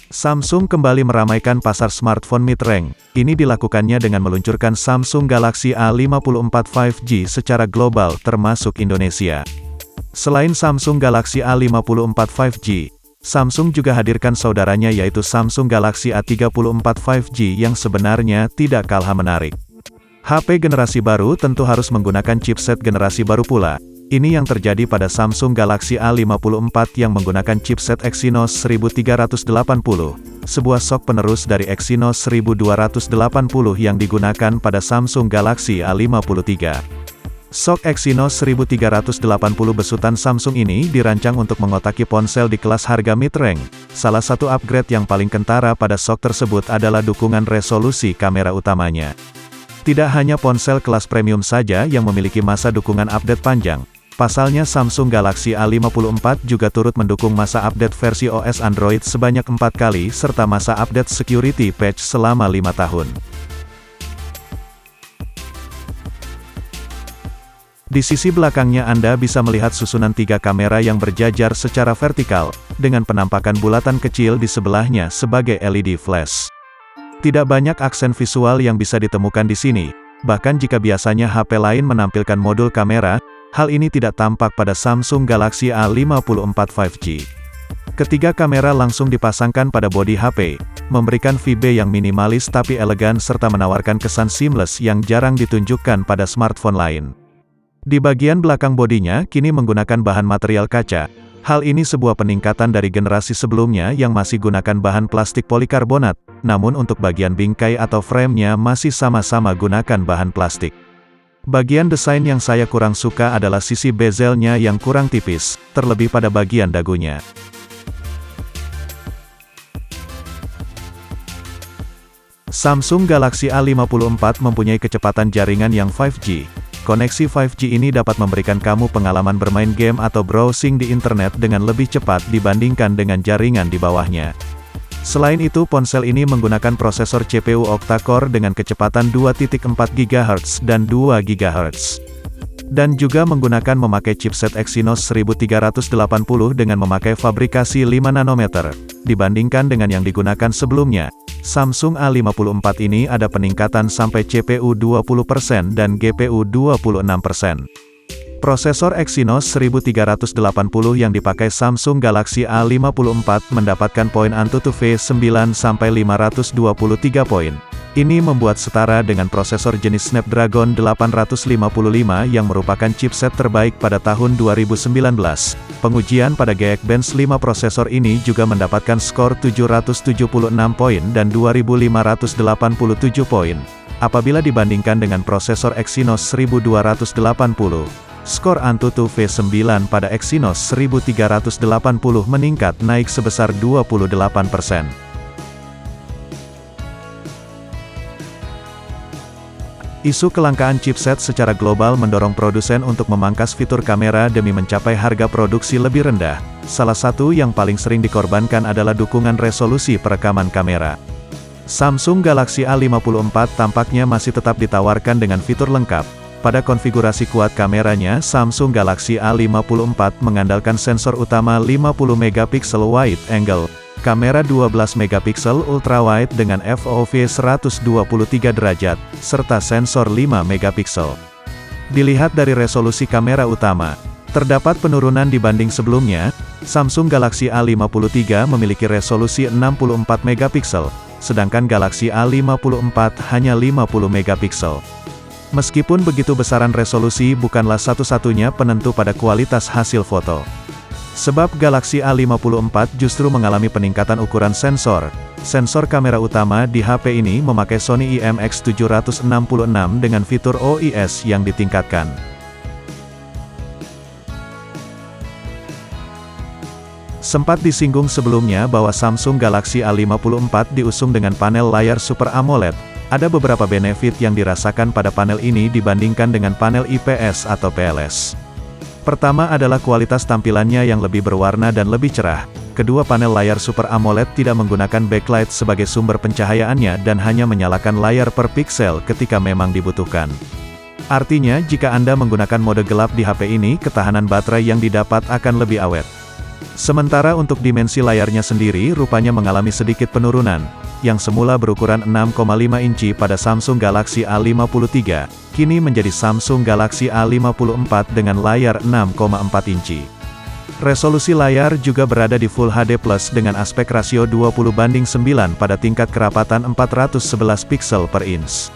Samsung kembali meramaikan pasar smartphone mid-range. Ini dilakukannya dengan meluncurkan Samsung Galaxy A54 5G secara global termasuk Indonesia. Selain Samsung Galaxy A54 5G, Samsung juga hadirkan saudaranya yaitu Samsung Galaxy A34 5G yang sebenarnya tidak kalah menarik. HP generasi baru tentu harus menggunakan chipset generasi baru pula. Ini yang terjadi pada Samsung Galaxy A54 yang menggunakan chipset Exynos 1380, sebuah SoC penerus dari Exynos 1280 yang digunakan pada Samsung Galaxy A53. SoC Exynos 1380 besutan Samsung ini dirancang untuk mengotaki ponsel di kelas harga mid-range. Salah satu upgrade yang paling kentara pada SoC tersebut adalah dukungan resolusi kamera utamanya. Tidak hanya ponsel kelas premium saja yang memiliki masa dukungan update panjang. Pasalnya Samsung Galaxy A54 juga turut mendukung masa update versi OS Android sebanyak 4 kali serta masa update security patch selama 5 tahun. Di sisi belakangnya Anda bisa melihat susunan 3 kamera yang berjajar secara vertikal, dengan penampakan bulatan kecil di sebelahnya sebagai LED flash. Tidak banyak aksen visual yang bisa ditemukan di sini, bahkan jika biasanya HP lain menampilkan modul kamera, hal ini tidak tampak pada Samsung Galaxy A54 5G. Ketiga kamera langsung dipasangkan pada bodi HP, memberikan VB yang minimalis tapi elegan serta menawarkan kesan seamless yang jarang ditunjukkan pada smartphone lain. Di bagian belakang bodinya kini menggunakan bahan material kaca. Hal ini sebuah peningkatan dari generasi sebelumnya yang masih gunakan bahan plastik polikarbonat, namun untuk bagian bingkai atau frame-nya masih sama-sama gunakan bahan plastik. Bagian desain yang saya kurang suka adalah sisi bezelnya yang kurang tipis, terlebih pada bagian dagunya. Samsung Galaxy A54 mempunyai kecepatan jaringan yang 5G. Koneksi 5G ini dapat memberikan kamu pengalaman bermain game atau browsing di internet dengan lebih cepat dibandingkan dengan jaringan di bawahnya. Selain itu ponsel ini menggunakan prosesor CPU octa-core dengan kecepatan 2.4 GHz dan 2 GHz. Dan juga memakai chipset Exynos 1380 dengan memakai fabrikasi 5 nanometer. Dibandingkan dengan yang digunakan sebelumnya, Samsung A54 ini ada peningkatan sampai CPU 20% dan GPU 26%. Prosesor Exynos 1380 yang dipakai Samsung Galaxy A54 mendapatkan poin AnTuTu V9 sampai 523 poin. Ini membuat setara dengan prosesor jenis Snapdragon 855 yang merupakan chipset terbaik pada tahun 2019. Pengujian pada Geekbench 5 prosesor ini juga mendapatkan skor 776 poin dan 2587 poin. Apabila dibandingkan dengan prosesor Exynos 1280, skor AnTuTu V9 pada Exynos 1380 meningkat naik sebesar 28%. Isu kelangkaan chipset secara global mendorong produsen untuk memangkas fitur kamera demi mencapai harga produksi lebih rendah. Salah satu yang paling sering dikorbankan adalah dukungan resolusi perekaman kamera. Samsung Galaxy A54 tampaknya masih tetap ditawarkan dengan fitur lengkap. Pada konfigurasi kuat kameranya, Samsung Galaxy A54 mengandalkan sensor utama 50 megapiksel wide angle, kamera 12 megapiksel ultrawide dengan FOV 123 derajat, serta sensor 5 megapiksel. Dilihat dari resolusi kamera utama, terdapat penurunan dibanding sebelumnya. Samsung Galaxy A53 memiliki resolusi 64 megapiksel, sedangkan Galaxy A54 hanya 50 megapiksel. Meskipun begitu, besaran resolusi bukanlah satu-satunya penentu pada kualitas hasil foto. Sebab Galaxy A54 justru mengalami peningkatan ukuran sensor. Sensor kamera utama di HP ini memakai Sony IMX766 dengan fitur OIS yang ditingkatkan. Sempat disinggung sebelumnya bahwa Samsung Galaxy A54 diusung dengan panel layar Super AMOLED. Ada beberapa benefit yang dirasakan pada panel ini dibandingkan dengan panel IPS atau PLS. Pertama adalah kualitas tampilannya yang lebih berwarna dan lebih cerah. Kedua, panel layar Super AMOLED tidak menggunakan backlight sebagai sumber pencahayaannya dan hanya menyalakan layar per piksel ketika memang dibutuhkan. Artinya, jika Anda menggunakan mode gelap di HP ini, ketahanan baterai yang didapat akan lebih awet. Sementara untuk dimensi layarnya sendiri rupanya mengalami sedikit penurunan, yang semula berukuran 6,5 inci pada Samsung Galaxy A53, kini menjadi Samsung Galaxy A54 dengan layar 6,4 inci. Resolusi layar juga berada di Full HD Plus dengan aspek rasio 20:9 pada tingkat kerapatan 411 pixel per inch.